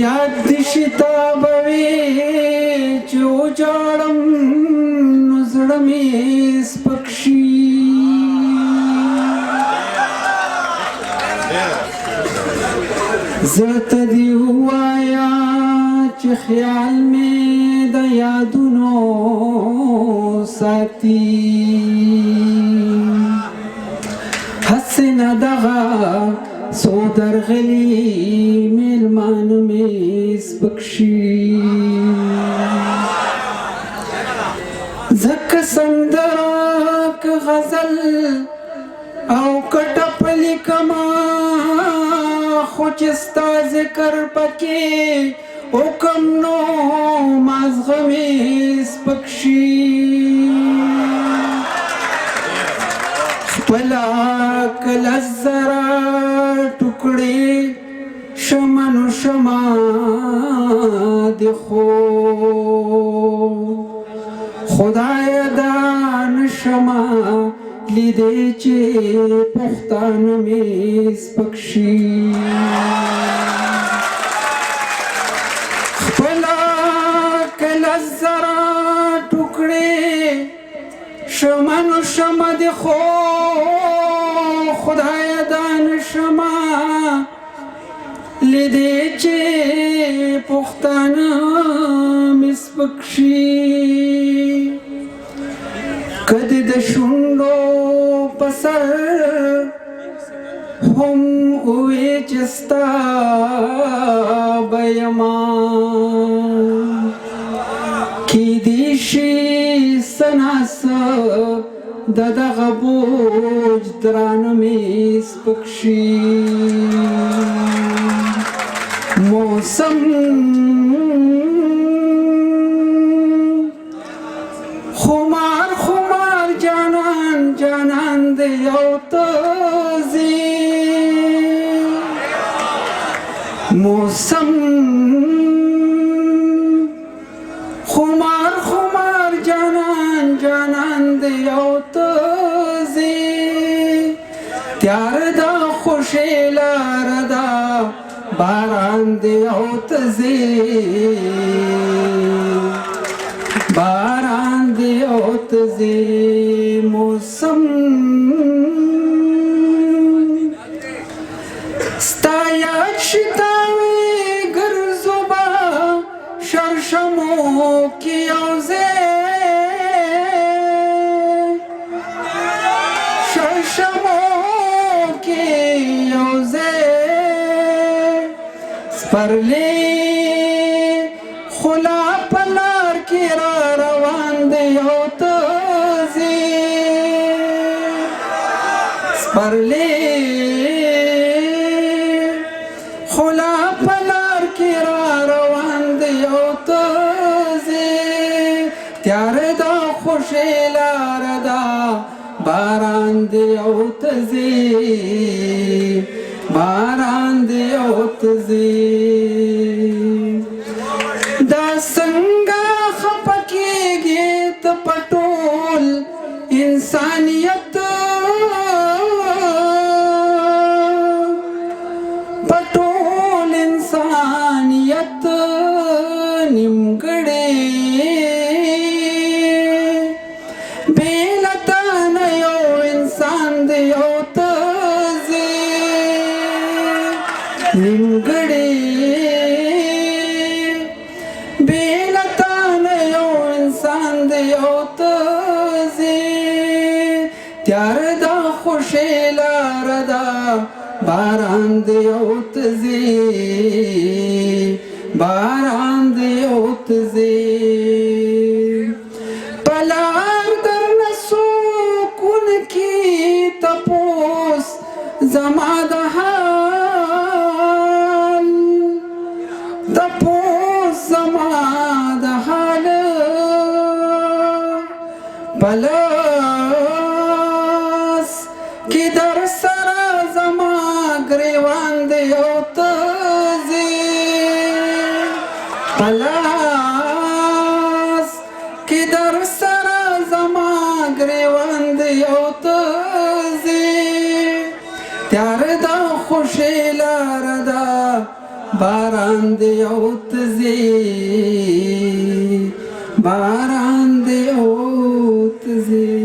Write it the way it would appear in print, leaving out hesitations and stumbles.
یاد دشتا بوي جو جاړم زړه مې سپکشي زړه دې وایا چې خیال مې د یادونو ساتي حسن دغه سو درغلي میلمان مې سپکشي زکه سندره که غزل او کټپ لیکما خو چې ستا ذکر پکې حکم نو مازغه مې سپکشي خپله کله زره ټوکړې شمنو شما د خو خدای دا نشما لیدې چې پښتانه مې سپکشي خپله کله زره ټوکړې شمنو شما د خو خدای دا نشما لیدې چې پښتانه مې سپکشي کدی د شونډو په سر هم وې چې ستا به یما کیدی شي څه ناڅه د دغه بوج درانه مې سپکشي موسم خمار خمار جانان جانان دی او تازی موسم خمار خمار جانان جانان دی او تازی تیار دا خوشی لار دا باران دی او تازی باران دی او تزي موسم ستا یاد شتاوي ګرځوبا شرشمو کې یوځه شرشمو کې یوځه سپرلي خلا پلار کې را روان دی او تزي سپرلي خلا پلار کې را روان دی او تزي تیار دا خوشي لار دا باران دی او تزي باران دی او تزي دا څنګه خپکیږي ته پټول انسانیت پټول انسانیت نیمګړی بیلته نه یو انسان دی او تزي نیمګړی او تزي تیار دا خوشي لار دا باران دی او تزي باران دی او تزي پلار در نسو کن کی تپوس زما د حال تپوس زما د حال پلاس کی در سرا زما گریوان دی او تزي پلاس کی در سرا زما گریوان دی او تزي बारां दे औत जे बारां दे औत जे